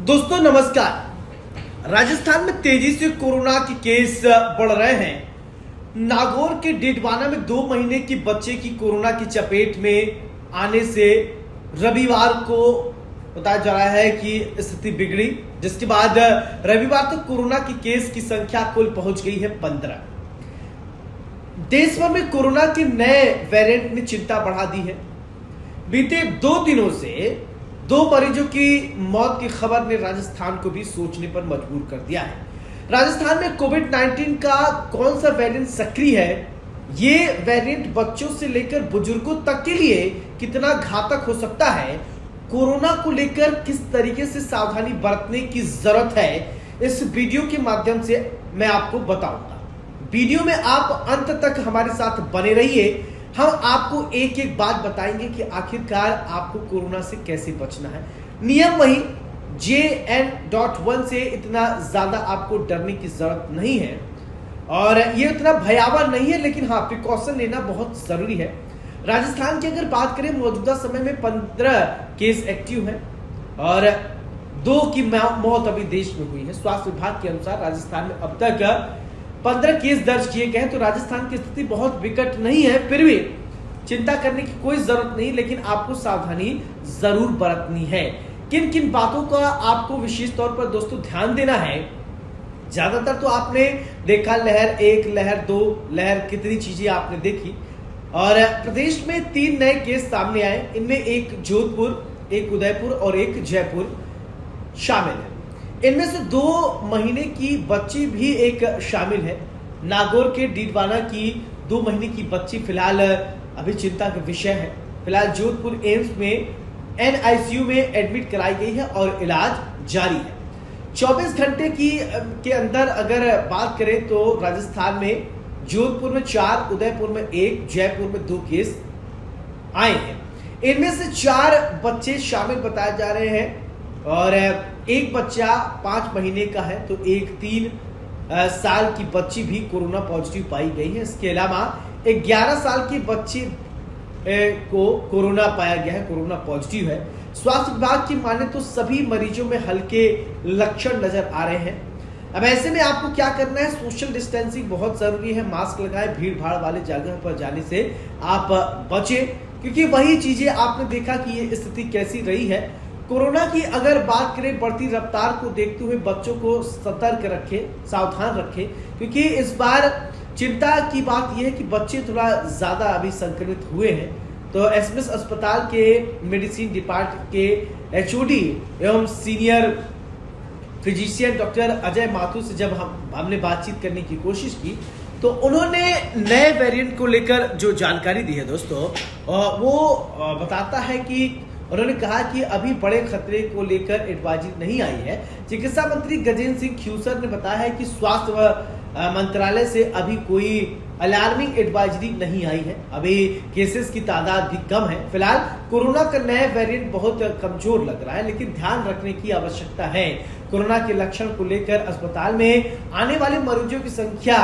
दोस्तों नमस्कार। राजस्थान में तेजी से कोरोना के केस बढ़ रहे हैं। नागौर के डिडवाना में 2 महीने की बच्चे की कोरोना की चपेट में आने से रविवार को बताया जा रहा है कि स्थिति बिगड़ी, जिसके बाद रविवार तक कोरोना के केस की संख्या कुल पहुंच गई है 15। देश भर में कोरोना के नए वेरिएंट ने चिंता बढ़ा दी है। बीते 2 दिनों से 2 मरीजों की मौत की खबर ने राजस्थान को भी सोचने पर मजबूर कर दिया है। राजस्थान में कोविड-19 का कौन सा वेरिएंट सक्रिय है, ये वेरिएंट बच्चों से लेकर बुजुर्गों तक के लिए कितना घातक हो सकता है, कोरोना को लेकर किस तरीके से सावधानी बरतने की जरूरत है, इस वीडियो के माध्यम से मैं आपको बताऊंगा। वीडियो में आप अंत तक हमारे साथ बने रहिए। हम आपको एक एक बात बताएंगे कि आखिरकार आपको कोरोना से कैसे बचना है। नियम वही JN.1 से इतना ज्यादा आपको डरने की जरूरत नहीं है और ये उतना भयावह नहीं है, लेकिन हाँ प्रिकॉशन लेना बहुत जरूरी है। राजस्थान की अगर बात करें, मौजूदा समय में 15 केस एक्टिव हैं और 2 की मौत अभी देश में हुई है। स्वास्थ्य विभाग के अनुसार राजस्थान में अब तक 15 केस दर्ज किए गए हैं। तो राजस्थान की स्थिति बहुत विकट नहीं है, फिर भी चिंता करने की कोई जरूरत नहीं, लेकिन आपको सावधानी जरूर बरतनी है। किन किन बातों का आपको विशेष तौर पर दोस्तों ध्यान देना है। ज्यादातर तो आपने देखा लहर 1, लहर 2, लहर कितनी चीजें आपने देखी और प्रदेश में 3 नए केस सामने आए। इनमें एक जोधपुर, एक उदयपुर और एक जयपुर शामिल है। इनमें से 2 महीने की बच्ची भी एक शामिल है। नागौर के डीडवाना की 2 महीने की बच्ची फिलहाल अभी चिंता का विषय है। फिलहाल जोधपुर एम्स में NICU में एडमिट कराई गई है और इलाज जारी है। 24 घंटे के अंदर अगर बात करें तो राजस्थान में जोधपुर में 4, उदयपुर में 1, जयपुर में 2 केस आए हैं। इनमें से 4 बच्चे शामिल बताए जा रहे हैं और एक बच्चा 5 महीने का है, तो एक 3 साल की बच्ची भी कोरोना पॉजिटिव पाई गई है। इसके अलावा एक 11 साल की बच्ची को कोरोना पाया गया है, कोरोना पॉजिटिव है। स्वास्थ्य विभाग की माने तो सभी मरीजों में हल्के लक्षण नजर आ रहे हैं। अब ऐसे में आपको क्या करना है, सोशल डिस्टेंसिंग बहुत जरूरी है। मास्क लगाएं, भीड़ भाड़ वाले जगह पर जाने से आप बचें, क्योंकि वही चीजें आपने देखा कि ये स्थिति कैसी रही है। कोरोना की अगर बात करें, बढ़ती रफ्तार को देखते हुए बच्चों को सतर्क रखें, सावधान रखें, क्योंकि इस बार चिंता की बात यह है कि बच्चे थोड़ा ज्यादा अभी संक्रमित हुए हैं। तो SMS अस्पताल के मेडिसिन डिपार्टमेंट के HOD एवं senior physician doctor Ajay Mathur से जब हमने बातचीत करने की कोशिश की, तो उन्होंने नए वेरिएंट को लेकर जो जानकारी दी है दोस्तों, वो बताता है कि उन्होंने कहा कि अभी बड़े खतरे को लेकर एडवाइजरी नहीं आई है। चिकित्सा मंत्री गजेंद्र सिंह खींवसर ने बताया है कि स्वास्थ्य मंत्रालय से अभी कोई अलार्मिंग एडवाइजरी नहीं आई है। अभी केसेस की तादाद भी कम है। फिलहाल कोरोना का नया वेरिएंट बहुत कमजोर लग रहा है, लेकिन ध्यान रखने की आवश्यकता है। कोरोना के लक्षण को लेकर अस्पताल में आने वाले मरीजों की संख्या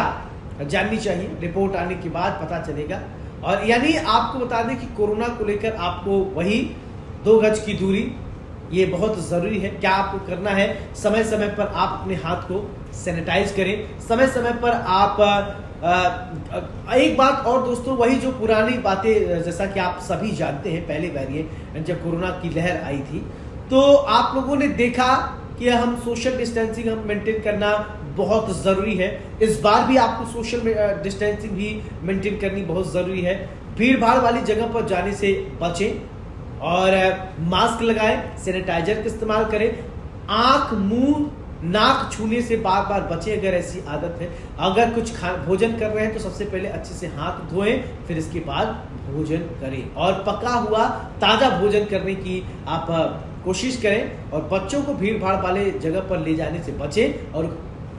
जाननी चाहिए, रिपोर्ट आने के बाद पता चलेगा। और यानी आपको बता दें कि कोरोना को लेकर आपको वही 2 गज की दूरी, ये बहुत जरूरी है। क्या आपको करना है, समय समय पर आप अपने हाथ को सैनिटाइज करें, समय समय पर आप एक बात और दोस्तों, वही जो पुरानी बातें, जैसा कि आप सभी जानते हैं, पहले वेरिएंट जब कोरोना की लहर आई थी तो आप लोगों ने देखा कि हम सोशल डिस्टेंसिंग हम मेंटेन करना बहुत जरूरी है। इस बार भी आपको सोशल डिस्टेंसिंग भी मेंटेन करनी बहुत जरूरी है। भीड़ भाड़ वाली जगह पर जाने से बचें और मास्क लगाएं, सैनिटाइजर का इस्तेमाल करें, आंख, मुंह, नाक छूने से बार बार बचें अगर ऐसी आदत है। अगर कुछ भोजन कर रहे हैं तो सबसे पहले अच्छे से हाथ धोएं, फिर इसके बाद भोजन करें और पका हुआ ताजा भोजन करने की आप कोशिश करें। और बच्चों को भीड़ भाड़ वाले जगह पर ले जाने से बचें और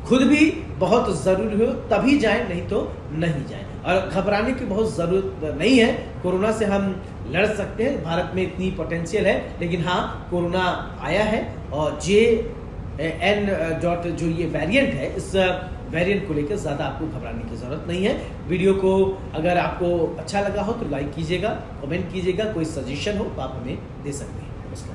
खुद भी बहुत जरूरी हो तभी जाएं, नहीं तो नहीं जाएं। और घबराने की बहुत जरूरत नहीं है, कोरोना से हम लड़ सकते हैं। भारत में इतनी पोटेंशियल है, लेकिन हाँ कोरोना आया है और JN. जो ये वेरिएंट है, इस वेरिएंट को लेकर ज्यादा आपको घबराने की जरूरत नहीं है। वीडियो को अगर आपको अच्छा लगा हो तो लाइक कीजिएगा, कमेंट कीजिएगा, कोई सजेशन हो तो आप हमें दे सकते हैं। नमस्कार।